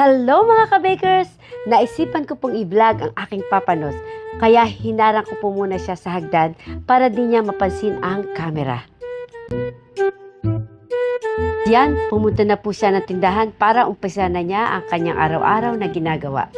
Hello mga ka-bakers! Naisipan ko pong i-vlog ang aking papanos, kaya hinarang ko po muna siya sa hagdan para di niya mapansin ang camera. Diyan, pumunta na po siya ng tindahan para umpisa na niya ang kanyang araw-araw na ginagawa.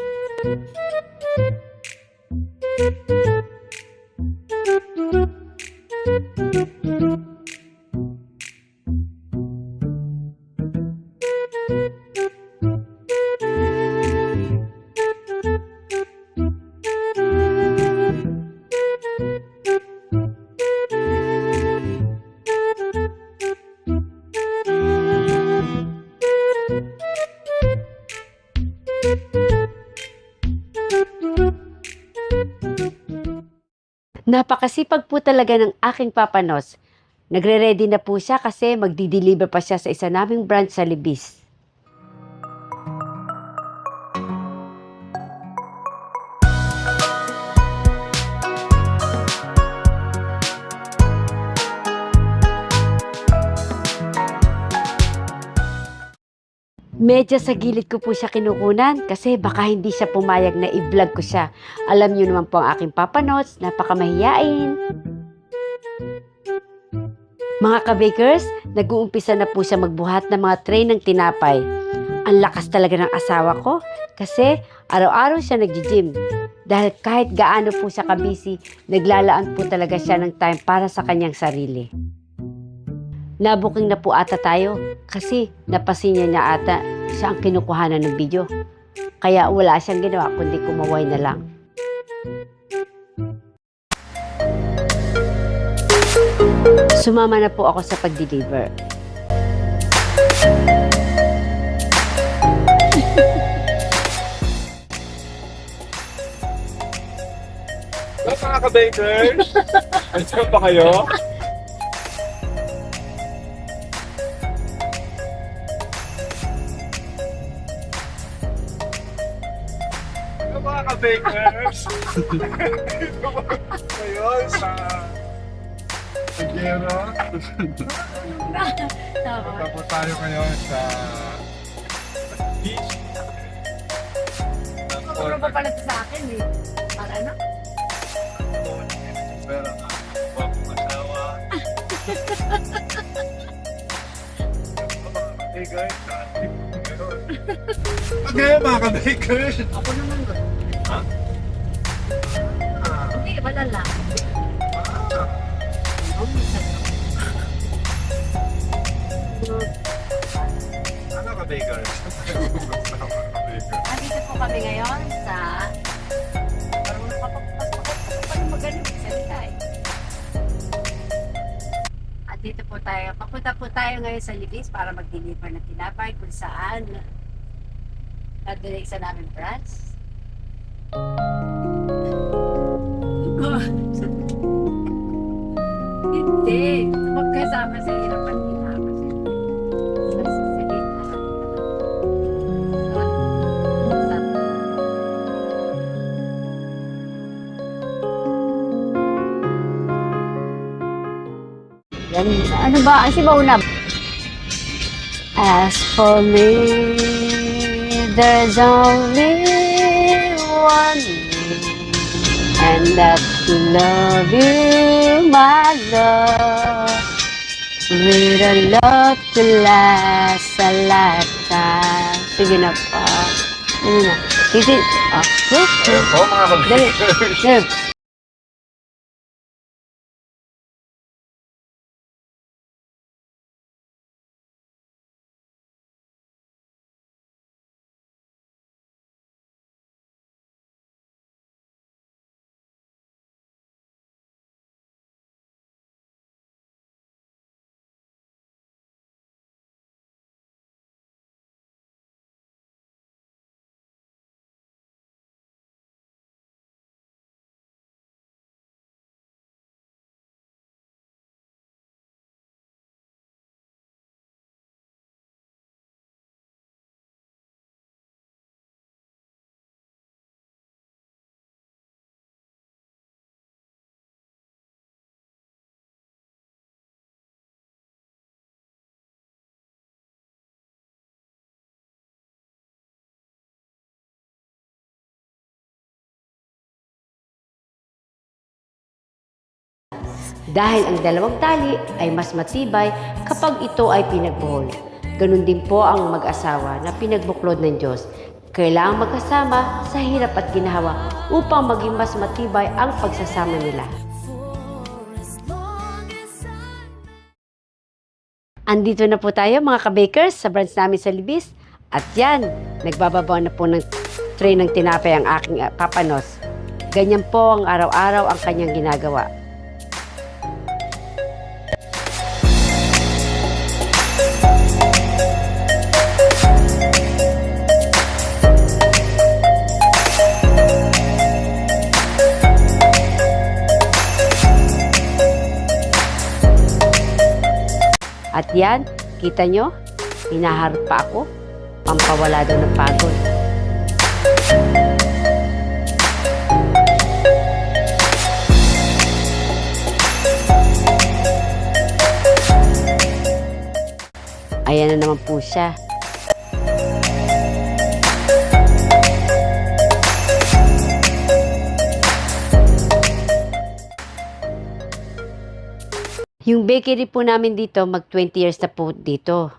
Napakasipag po talaga ng aking papanos. Nagre-ready na po siya kasi magdi-deliver pa siya sa isa naming branch sa Libis. Medyo sa gilid ko po siya kinukunan kasi baka hindi siya pumayag na i-vlog ko siya. Alam niyo naman po ang aking papanots, napakamahiyain. Mga ka-bakers, nag-uumpisa na po siya magbuhat ng mga tray ng tinapay. Ang lakas talaga ng asawa ko kasi araw-araw siya nag-gym. Dahil kahit gaano po siya kabisi, naglalaan po talaga siya ng time para sa kanyang sarili. Nabuking na po ata tayo kasi napasinya niya ata siya ang kinukuhanan ng video. Kaya wala siyang ginawa kundi kumaway na lang. Sumama na po ako sa pag-deliver. Hello mga ka-bakers! Andiyan ba kayo? Hello mga ka-bakers! Dito ba ngayon sa Agero? Tapos tayo ngayon sa beach. Puro pa pala sa akin eh. Para ano? Pero bagong asawa. Hey guys, ngayon mga ka-bakers! Ako naman ba? Ha? Hindi, wala lang. Ano ka-bakers? Andito po kami ngayon sa... Parang paano magaling salita eh. At dito po tayo. Papunta po tayo ngayon sa Libis para mag-deliver ng tinapay kung saan nandun yung isa namin branch. Hindi. Magkasama sa hirap at tinapay. Yan, ano ba? Si Bauna. As for me, there's only one name, and that's to love you, my love, with a love to last a lifetime. Sige na pa. Ano na? Titi. Ah, Hello mga dali. ka-bakers! Dali. Dahil ang dalawang tali ay mas matibay kapag ito ay pinagbuhol. Ganun din po ang mag-asawa na pinagbuklod ng Diyos. Kailangang magkasama sa hirap at ginhawa upang maging mas matibay ang pagsasama nila. Andito na po tayo mga ka-bakers sa branch namin sa Libis. At yan, nagbababaw na po ng tray ng tinapay ang aking papanos. Ganyan po ang araw-araw ang kanyang ginagawa. At yan, kita nyo, hinaharap pa ako, pampawala daw ng pagod. Ayan na naman po siya. Yung bakery po namin dito, mag 20 years na po dito.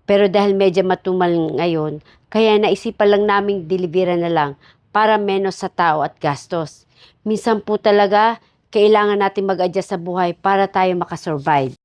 Pero dahil medyo matumal ngayon, kaya naisipan lang naming deliveran na lang para menos sa tao at gastos. Minsan po talaga, kailangan natin mag-adjust sa buhay para tayo makasurvive.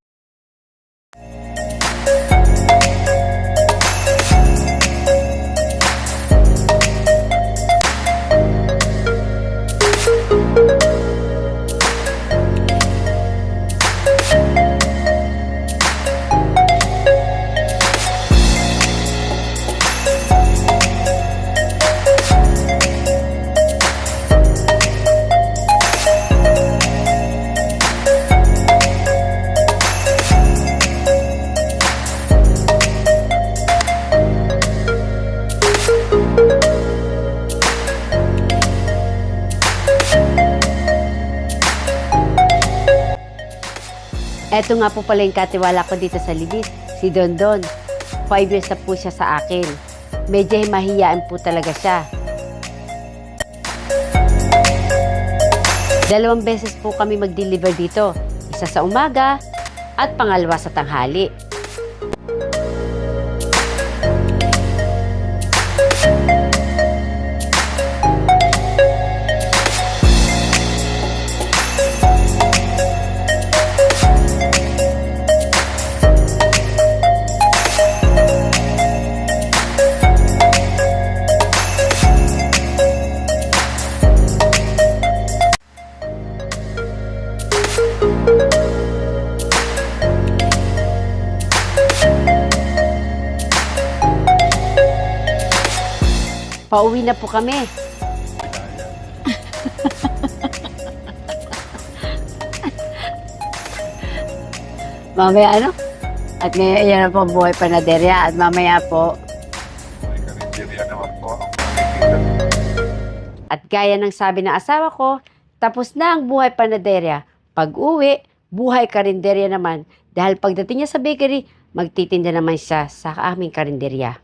Eto nga po pala yung katiwala ko dito sa Libis, si Dondon. 5 years na po siya sa akin. Medyo mahiyaan po talaga siya. 2 beses po kami mag-deliver dito. Isa sa umaga at pangalawa sa tanghali. Pauwi na po kami. Mamaya ano? At ngayon yan na po ang buhay panaderya. At mamaya po, May karinderya naman po ang makikita. at gaya ng sabi ng asawa ko, tapos na ang buhay panaderya. Pag-uwi, buhay karinderya naman. Dahil pagdating niya sa bakery, magtitinda naman siya sa aming karinderya.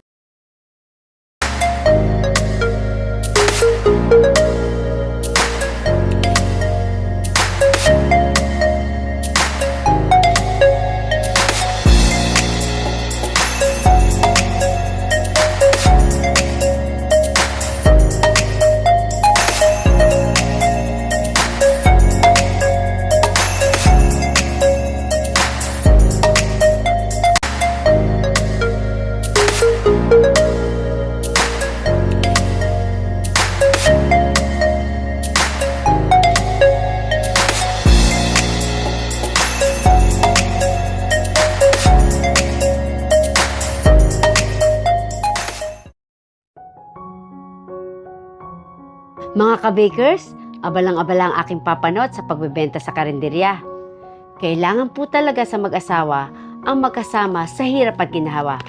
Mga ka-bakers, abalang-abala ang aking papanot sa pagbebenta sa karinderya. Kailangan po talaga sa mag-asawa ang magkasama sa hirap at ginhawa.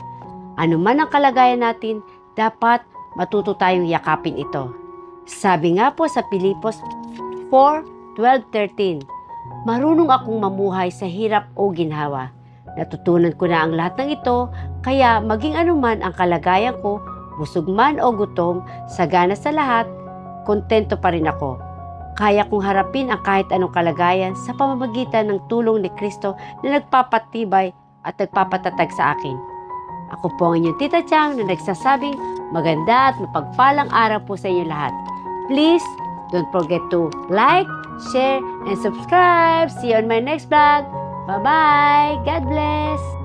Ano man ang kalagayan natin, dapat matuto tayong yakapin ito. Sabi nga po sa Pilipos 4:12-13, marunong akong mamuhay sa hirap o ginhawa. Natutunan ko na ang lahat ng ito, kaya maging anuman ang kalagayan ko, busog man o gutom, sagana sa lahat, kontento pa rin ako. Kaya kong harapin ang kahit anong kalagayan sa pamamagitan ng tulong ni Kristo na nagpapatibay at nagpapatatag sa akin. Ako po ang inyong Tita Chang na nagsasabing maganda at mapagpalang araw po sa inyo lahat. Please, don't forget to like, share, and subscribe. See you on my next vlog. Bye-bye. God bless.